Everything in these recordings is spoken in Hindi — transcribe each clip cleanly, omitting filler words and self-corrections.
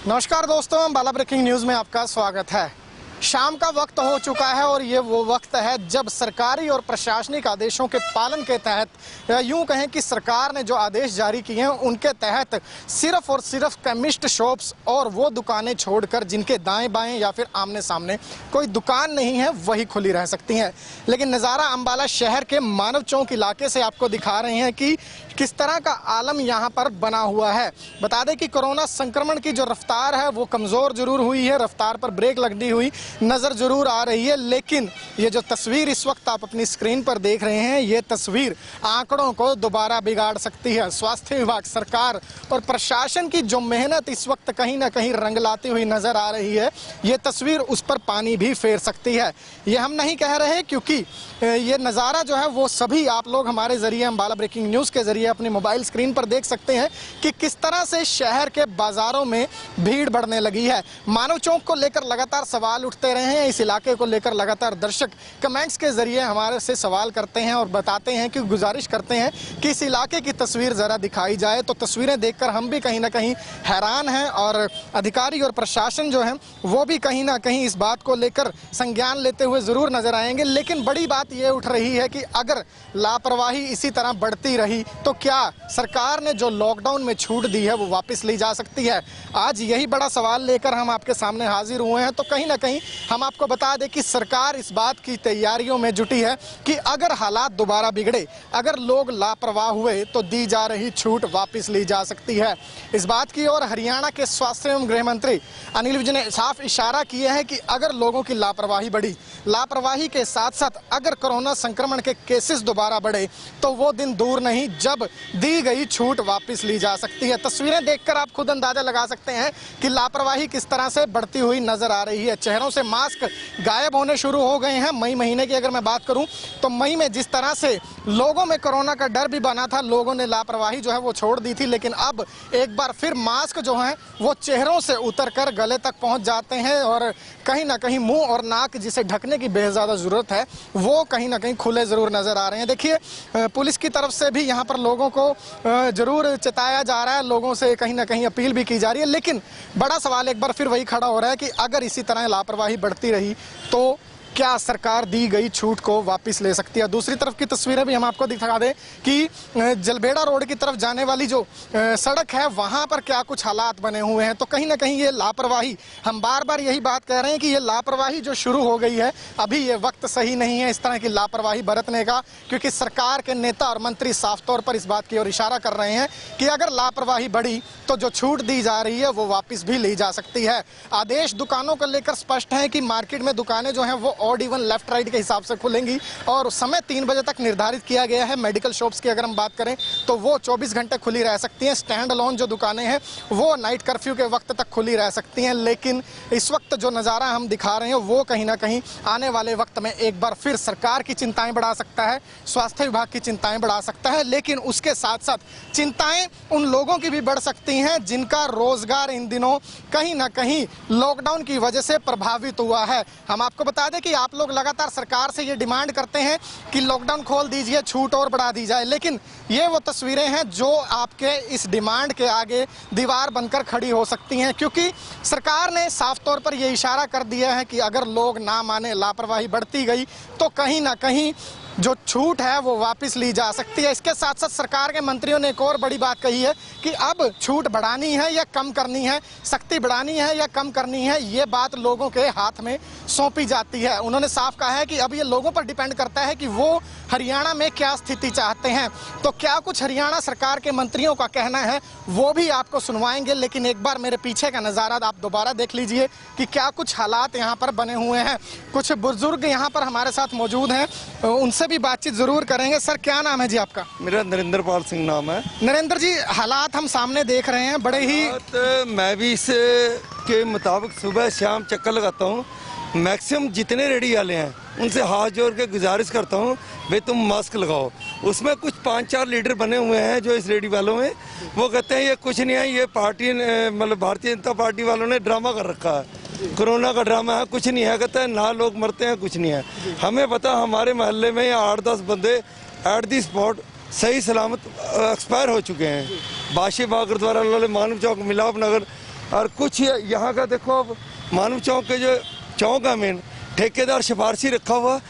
नमस्कार दोस्तों, बाला ब्रेकिंग न्यूज़ में आपका स्वागत है। शाम का वक्त हो चुका है और ये वो वक्त है जब सरकारी और प्रशासनिक आदेशों के पालन के तहत यूं कहें कि सरकार ने जो आदेश जारी किए हैं उनके तहत सिर्फ और सिर्फ केमिस्ट शॉप्स और वो दुकानें छोड़कर जिनके दाएं बाएं या फिर आमने सामने कोई दुकान नहीं है वही खुली रह सकती हैं। लेकिन नज़ारा अम्बाला शहर के मानव चौक इलाके से आपको दिखा रहे हैं कि किस तरह का आलम यहाँ पर बना हुआ है। बता दें कि कोरोना संक्रमण की जो रफ्तार है वो कमज़ोर जरूर हुई है, रफ्तार पर ब्रेक लगनी हुई नज़र जरूर आ रही है, लेकिन ये जो तस्वीर इस वक्त आप अपनी स्क्रीन पर देख रहे हैं ये तस्वीर आंकड़ों को दोबारा बिगाड़ सकती है। स्वास्थ्य विभाग, सरकार और प्रशासन की जो मेहनत इस वक्त कहीं ना कहीं रंग लाती हुई नज़र आ रही है, ये तस्वीर उस पर पानी भी फेर सकती है। ये हम नहीं कह रहे क्योंकि ये नज़ारा जो है वो सभी आप लोग हमारे ज़रिए, अम्बाला ब्रेकिंग न्यूज़ के ज़रिए अपनी मोबाइल स्क्रीन पर देख सकते हैं कि किस तरह से शहर के बाज़ारों में भीड़ बढ़ने लगी है। मानव चौक को लेकर लगातार सवाल उठते रहे हैं, इस इलाके को लेकर लगातार दर्शक कमेंट्स के ज़रिए हमारे से सवाल करते हैं और बताते हैं कि गुजारिश करते हैं कि इस इलाके की तस्वीर ज़रा दिखाई जाए। तो तस्वीरें देखकर हम भी कहीं ना कहीं हैरान हैं और अधिकारी और प्रशासन जो है वो भी कहीं ना कहीं इस बात को लेकर संज्ञान लेते हुए ज़रूर नज़र आएंगे। लेकिन बड़ी बात ये उठ रही है कि अगर लापरवाही इसी तरह बढ़ती रही तो क्या सरकार ने जो लॉकडाउन में छूट दी है वो वापस ली जा सकती है? आज यही बड़ा सवाल लेकर हम आपके सामने हाजिर हुए हैं। तो कहीं ना कहीं हम आपको बता दें कि सरकार इस बात की तैयारियों में जुटी है कि अगर हालात दोबारा बिगड़े, अगर लोग लापरवाह हुए तो दी जा रही छूट वापस ली जा सकती है। इस बात की ओर हरियाणा के स्वास्थ्य एवं गृह मंत्री अनिल विज ने साफ इशारा किया है कि अगर लोगों की लापरवाही बढ़ी, लापरवाही के साथ साथ अगर कोरोना संक्रमण के केसेस दोबारा बढ़े तो वो दिन दूर नहीं जब दी गई छूट वापस ली जा सकती है। तस्वीरें देखकर आप खुद अंदाजा लगा सकते हैं कि लापरवाही किस तरह से बढ़ती हुई नजर आ रही है। चेहरों से मास्क गायब होने शुरू हो गए हैं। मई महीने की अगर मैं बात करूं तो मई में जिस तरह से लोगों में कोरोना का डर भी बना था, लोगों ने लापरवाही जो है वो छोड़ दी थी, लेकिन अब एक बार फिर मास्क जो है वो चेहरों से उतरकर गले तक पहुंच जाते हैं और कहीं ना कहीं मुंह और नाक जिसे ढकने की बेहद ज़्यादा ज़रूरत है वो कहीं ना कहीं खुले ज़रूर नज़र आ रहे हैं। देखिए, पुलिस की तरफ से भी यहाँ पर लोगों को ज़रूर चेताया जा रहा है, लोगों से कहीं ना कहीं अपील भी की जा रही है। लेकिन बड़ा सवाल एक बार फिर वही खड़ा हो रहा है कि अगर इसी तरह लापरवाही बढ़ती रही तो क्या सरकार दी गई छूट को वापस ले सकती है? दूसरी तरफ की तस्वीरें भी हम आपको दिखा दें कि जलबेड़ा रोड की तरफ जाने वाली जो सड़क है वहां पर क्या कुछ हालात बने हुए हैं। तो कहीं ना कहीं ये लापरवाही, हम बार बार यही बात कह रहे हैं कि ये लापरवाही जो शुरू हो गई है, अभी ये वक्त सही नहीं है इस तरह की लापरवाही बरतने का, क्योंकि सरकार के नेता और मंत्री साफ तौर पर इस बात की ओर इशारा कर रहे हैं कि अगर लापरवाही बढ़ी तो जो छूट दी जा रही है वो वापस भी ली जा सकती है। आदेश दुकानों को लेकर स्पष्ट है कि मार्केट में दुकानें जो हैं वो ऑड इवन लेफ्ट राइट के हिसाब से खुलेंगी और समय 3 बजे तक निर्धारित किया गया है। मेडिकल शॉप्स की अगर हम बात करें तो वो 24 घंटे खुली रह सकती हैं। स्टैंड अलोन जो दुकानें हैं वो नाइट कर्फ्यू के वक्त तक खुली रह सकती हैं। लेकिन इस वक्त जो नज़ारा हम दिखा रहे हैं वो कहीं ना कहीं आने वाले वक्त में एक बार फिर सरकार की चिंताएं बढ़ा सकता है, स्वास्थ्य विभाग की चिंताएं बढ़ा सकता है। लेकिन उसके साथ साथ चिंताएं उन लोगों की भी बढ़ सकती हैं जिनका रोजगार इन दिनों कहीं ना कहीं लॉकडाउन की वजह से प्रभावित हुआ है। हम आपको बता दें कि आप लोग लगातार सरकार से ये डिमांड करते हैं कि लॉकडाउन खोल दीजिए, छूट और बढ़ा दी जाए, लेकिन ये वो तस्वीरें हैं जो आपके इस डिमांड के आगे दीवार बनकर खड़ी हो सकती हैं, क्योंकि सरकार ने साफ तौर पर यह इशारा कर दिया है कि अगर लोग ना माने, लापरवाही बढ़ती गई तो कहीं ना कहीं जो छूट है वो वापस ली जा सकती है। इसके साथ साथ सरकार के मंत्रियों ने एक और बड़ी बात कही है कि अब छूट बढ़ानी है या कम करनी है, सख्ती बढ़ानी है या कम करनी है, ये बात लोगों के हाथ में सौंपी जाती है। उन्होंने साफ कहा है कि अब ये लोगों पर डिपेंड करता है कि वो हरियाणा में क्या स्थिति चाहते हैं। तो क्या कुछ हरियाणा सरकार के मंत्रियों का कहना है वो भी आपको सुनवाएंगे, लेकिन एक बार मेरे पीछे का नज़ारा आप दोबारा देख लीजिए कि क्या कुछ हालात यहाँ पर बने हुए हैं। कुछ बुजुर्ग यहाँ पर हमारे साथ मौजूद हैं, उनसे भी बातचीत जरूर करेंगे। सर, क्या नाम है जी आपका? मेरा नरेंद्र पाल सिंह नाम है। नरेंद्र जी, हालात हम सामने देख रहे हैं, बड़े ही मैं भी इसके मुताबिक सुबह शाम चक्कर लगाता हूँ। मैक्सिमम जितने रेडी वाले हैं उनसे हाथ जोड़ के गुजारिश करता हूँ भाई तुम मास्क लगाओ। उसमें कुछ 5-4 लीडर बने हुए हैं जो इस रेडी वालों में, वो कहते हैं ये कुछ नहीं है, ये पार्टी मतलब भारतीय जनता पार्टी वालों ने ड्रामा कर रखा है, कोरोना का ड्रामा है, कुछ नहीं है। कहते हैं ना लोग मरते हैं, कुछ नहीं है। हमें पता हमारे मोहल्ले में 8-10 बंदे एट दी स्पॉट सही सलामत एक्सपायर हो चुके हैं। बाशी बाग गुरुद्वारा, मानव चौक, मिलाप नगर, और कुछ यहाँ का देखो, अब मानव चौक के जो चौक है मेन, ठेकेदार सिफारशी रखा हुआ,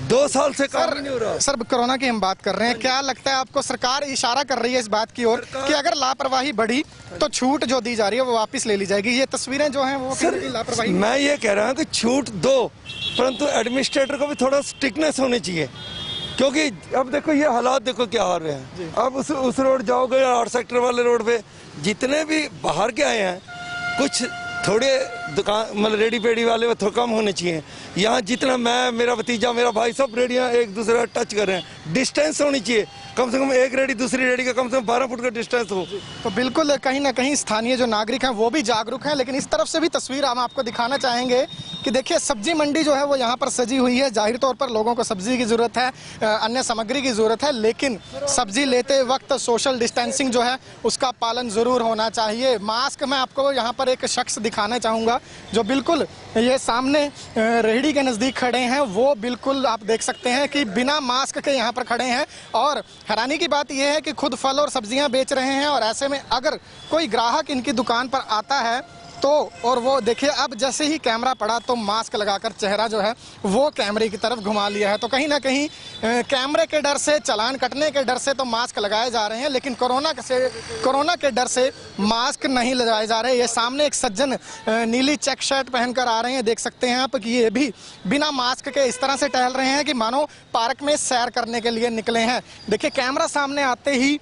2 साल से काम ही नहीं हो रहा। सर, कोरोना की हम बात कर रहे हैं, क्या लगता है आपको सरकार इशारा कर रही है इस बात की ओर कि अगर लापरवाही बढ़ी तो छूट जो दी जा रही है वो वापस ले ली जाएगी? ये तस्वीरें जो हैं वो सर, लापरवाही। मैं ये कह रहा हूँ कि छूट दो, परंतु एडमिनिस्ट्रेटर को भी थोड़ा स्ट्रिक्टनेस होनी चाहिए, क्योंकि अब देखो ये हालात देखो क्या हो रहे हैं। अब उस रोड जाओगे, 8 सेक्टर वाले रोड पे जितने भी बाहर के आए हैं, कुछ थोड़े दुकान मतलब रेडी पेडी वाले वो थोड़ा कम होने चाहिए। यहाँ जितना मैं, मेरा भतीजा, मेरा भाई, सब रेडियाँ एक दूसरे का टच कर रहे हैं। डिस्टेंस होनी चाहिए, कम से कम एक रेडी दूसरी रेडी का कम से कम 12 फुट का डिस्टेंस हो। तो बिल्कुल कहीं ना कहीं स्थानीय जो नागरिक हैं वो भी जागरूक हैं, लेकिन इस तरफ से भी तस्वीर हम आपको दिखाना चाहेंगे कि देखिए सब्जी मंडी जो है वो यहाँ पर सजी हुई है। जाहिर तौर पर लोगों को सब्जी की ज़रूरत है, अन्य सामग्री की ज़रूरत है, लेकिन सब्जी लेते वक्त सोशल डिस्टेंसिंग जो है उसका पालन ज़रूर होना चाहिए। मास्क मैं आपको यहाँ पर एक शख्स दिखाना चाहूँगा जो बिल्कुल ये सामने रेहड़ी के नज़दीक खड़े हैं। वो बिल्कुल आप देख सकते हैं कि बिना मास्क के यहाँ पर खड़े हैं, और हैरानी की बात यह है कि खुद फल और सब्जियां बेच रहे हैं, और ऐसे में अगर कोई ग्राहक इनकी दुकान पर आता है तो, और वो देखिए अब जैसे ही कैमरा पड़ा तो मास्क लगाकर चेहरा जो है वो कैमरे की तरफ घुमा लिया है। तो कहीं ना कहीं कैमरे के डर से, चालान कटने के डर से तो मास्क लगाए जा रहे हैं, लेकिन कोरोना के डर से मास्क नहीं लगाए जा रहे। ये सामने एक सज्जन नीली चेक शर्ट पहनकर आ रहे हैं, देख सकते हैं आप कि ये भी बिना मास्क के इस तरह से टहल रहे हैं कि मानो पार्क में सैर करने के लिए निकले हैं। देखिए कैमरा सामने आते ही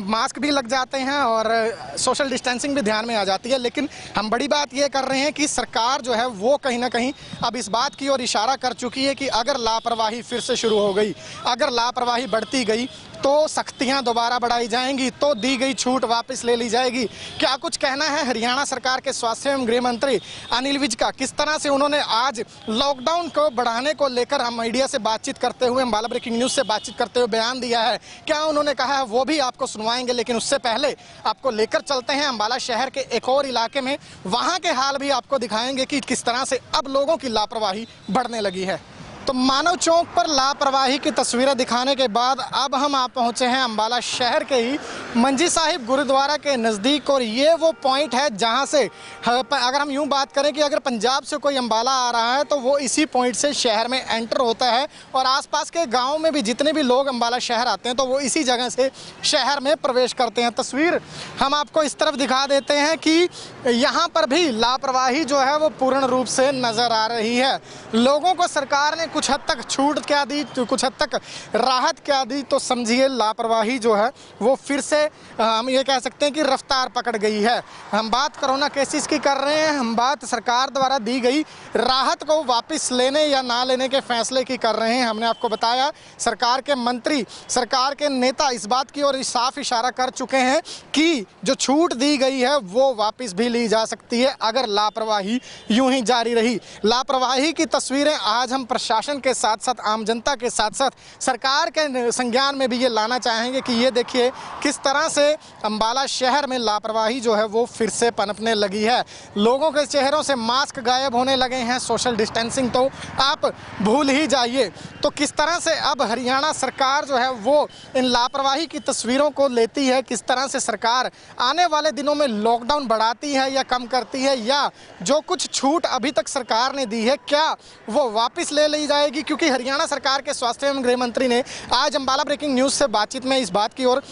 मास्क भी लग जाते हैं और सोशल डिस्टेंसिंग भी ध्यान में आ जाती है। लेकिन हम बड़ी बात यह कर रहे हैं कि सरकार जो है वो कहीं ना कहीं अब इस बात की ओर इशारा कर चुकी है कि अगर लापरवाही फिर से शुरू हो गई, अगर लापरवाही बढ़ती गई तो सख्तियां दोबारा बढ़ाई जाएंगी, तो दी गई छूट वापस ले ली जाएगी। क्या कुछ कहना है हरियाणा सरकार के स्वास्थ्य एवं गृह मंत्री अनिल विज का? किस तरह से उन्होंने आज लॉकडाउन को बढ़ाने को लेकर हम मीडिया से बातचीत करते हुए, अम्बाला ब्रेकिंग न्यूज से बातचीत करते हुए बयान दिया है, क्या उन्होंने कहा है वो भी आपको सुनवाएंगे। लेकिन उससे पहले आपको लेकर चलते हैं अम्बाला शहर के एक और इलाके में, वहां के हाल भी आपको दिखाएंगे कि किस तरह से अब लोगों की लापरवाही बढ़ने लगी है। तो मानव चौक पर लापरवाही की तस्वीरें दिखाने के बाद अब हम आप पहुंचे हैं अम्बाला शहर के ही मंजी साहिब गुरुद्वारा के नज़दीक, और ये वो पॉइंट है जहां से अगर हम यूं बात करें कि अगर पंजाब से कोई अम्बाला आ रहा है तो वो इसी पॉइंट से शहर में एंटर होता है, और आसपास के गाँव में भी जितने भी लोग अम्बाला शहर आते हैं तो वो इसी जगह से शहर में प्रवेश करते हैं। तस्वीर हम आपको इस तरफ दिखा देते हैं कि यहाँ पर भी लापरवाही जो है वो पूर्ण रूप से नज़र आ रही है। लोगों को सरकार ने कुछ हद तक छूट क्या दी, कुछ हद तक राहत क्या दी, तो समझिए लापरवाही जो है वो फिर से हम ये कह सकते हैं कि रफ्तार पकड़ गई है। हम बात कोरोना केसेस की कर रहे हैं, हम बात सरकार द्वारा दी गई राहत को वापस लेने या ना लेने के फैसले की कर रहे हैं। हमने आपको बताया सरकार के मंत्री, सरकार के नेता इस बात की ओर साफ इशारा कर चुके हैं कि जो छूट दी गई है वो वापस भी ली जा सकती है अगर लापरवाही यूं ही जारी रही। लापरवाही की तस्वीरें आज हम प्रशासन के साथ साथ आम जनता के साथ साथ सरकार के संज्ञान में भी ये लाना चाहेंगे कि ये देखिए किस तरह से अम्बाला शहर में लापरवाही जो है वो फिर से पनपने लगी है। लोगों के चेहरों से मास्क गायब होने लगे हैं, सोशल डिस्टेंसिंग तो आप भूल ही जाइए। तो किस तरह से अब हरियाणा सरकार जो है वो इन लापरवाही की तस्वीरों को लेती है, किस तरह से सरकार आने वाले दिनों में लॉकडाउन बढ़ाती है या कम करती है, या जो कुछ छूट अभी तक सरकार ने दी है क्या वो वापस ले ली जाएगी। क्योंकि हरियाणा सरकार के स्वास्थ्य एवं गृह मंत्री ने आज अम्बाला ब्रेकिंग न्यूज़ से बातचीत में इस बात की ओर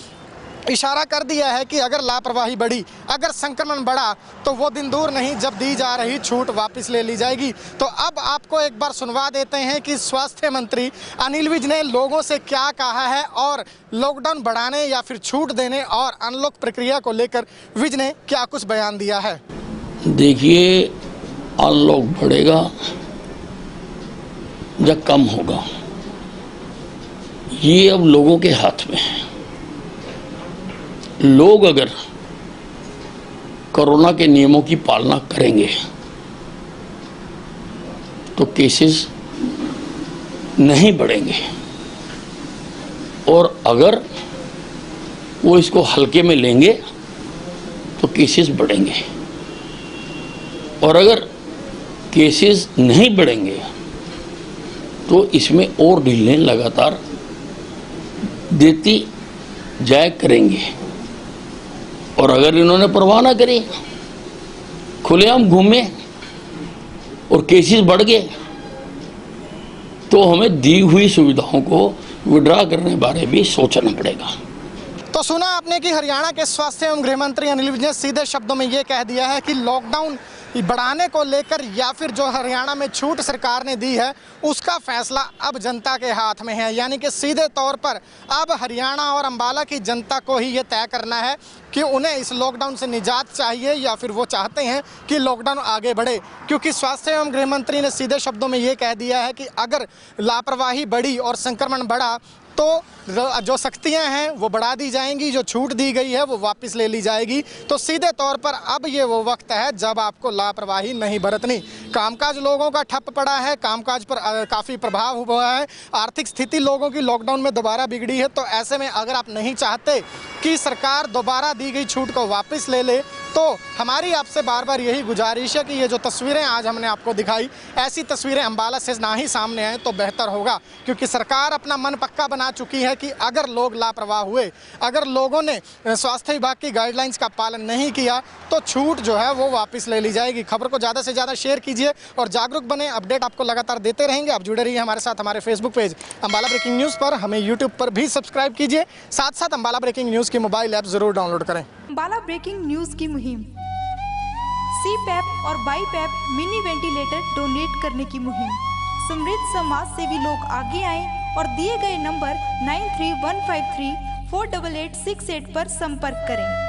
इशारा कर दिया है कि अगर लापरवाही बढ़ी, अगर संक्रमण बढ़ा तो वो दिन दूर नहीं जब दी जा रही छूट वापस ले ली जाएगी। तो अब आपको एक बार सुनवा देते हैं कि स्वास्थ्य मंत्री अनिल विज ने लोगों से क्या कहा है, और लॉकडाउन बढ़ाने या फिर छूट देने और अनलॉक प्रक्रिया को लेकर विज ने क्या कुछ बयान दिया है। देखिए, अनलॉक बढ़ेगा या कम होगा ये अब लोगों के हाथ में है। लोग अगर कोरोना के नियमों की पालना करेंगे तो केसेस नहीं बढ़ेंगे, और अगर वो इसको हल्के में लेंगे तो केसेस बढ़ेंगे, और अगर केसेस नहीं बढ़ेंगे तो इसमें और ढीलें लगातार देती जाया करेंगे। और अगर इन्होंने परवाह ना करी खुलेआम घूमे और केसेस बढ़ गए तो हमें दी हुई सुविधाओं को विड्रा करने के बारे में भी सोचना पड़ेगा। तो सुना आपने कि हरियाणा के स्वास्थ्य एवं गृह मंत्री अनिल विज ने सीधे शब्दों में ये कह दिया है कि लॉकडाउन बढ़ाने को लेकर या फिर जो हरियाणा में छूट सरकार ने दी है उसका फैसला अब जनता के हाथ में है। यानी कि सीधे तौर पर अब हरियाणा और अंबाला की जनता को ही ये तय करना है कि उन्हें इस लॉकडाउन से निजात चाहिए या फिर वो चाहते हैं कि लॉकडाउन आगे बढ़े। क्योंकि स्वास्थ्य एवं गृह मंत्री ने सीधे शब्दों में ये कह दिया है कि अगर लापरवाही बढ़ी और संक्रमण बढ़ा तो जो सख्तियां हैं वो बढ़ा दी जाएंगी, जो छूट दी गई है वो वापस ले ली जाएगी। तो सीधे तौर पर अब ये वो वक्त है जब आपको लापरवाही नहीं बरतनी। कामकाज लोगों का ठप पड़ा है, कामकाज पर काफ़ी प्रभाव हुआ है, आर्थिक स्थिति लोगों की लॉकडाउन में दोबारा बिगड़ी है। तो ऐसे में अगर आप नहीं चाहते कि सरकार दोबारा दी गई छूट को वापस ले ले तो हमारी आपसे बार बार यही गुजारिश है कि ये जो तस्वीरें आज हमने आपको दिखाई, ऐसी तस्वीरें अंबाला से ना ही सामने आए तो बेहतर होगा। क्योंकि सरकार अपना मन पक्का बना चुकी है कि अगर लोग लापरवाह हुए, अगर लोगों ने स्वास्थ्य विभाग की गाइडलाइंस का पालन नहीं किया तो छूट जो है वो वापस ले ली जाएगी। खबर को ज़्यादा से ज़्यादा शेयर कीजिए और जागरूक बने। अपडेट आपको लगातार देते रहेंगे। आप जुड़े रहिए हमारे साथ हमारे Facebook page Ambala breaking news पर। हमें यूट्यूब पर भी सब्सक्राइब कीजिए। साथ साथ अंबाला ब्रेकिंग न्यूज़ की मोबाइल ऐप ज़रूर डाउनलोड करें। अंबाला ब्रेकिंग न्यूज़ की मुहिम, CPAP और BiPAP मिनी वेंटिलेटर डोनेट करने की मुहिम। समृद्ध समाज सेवी लोग आगे आएं और दिए गए नंबर 9315348868 पर संपर्क करें।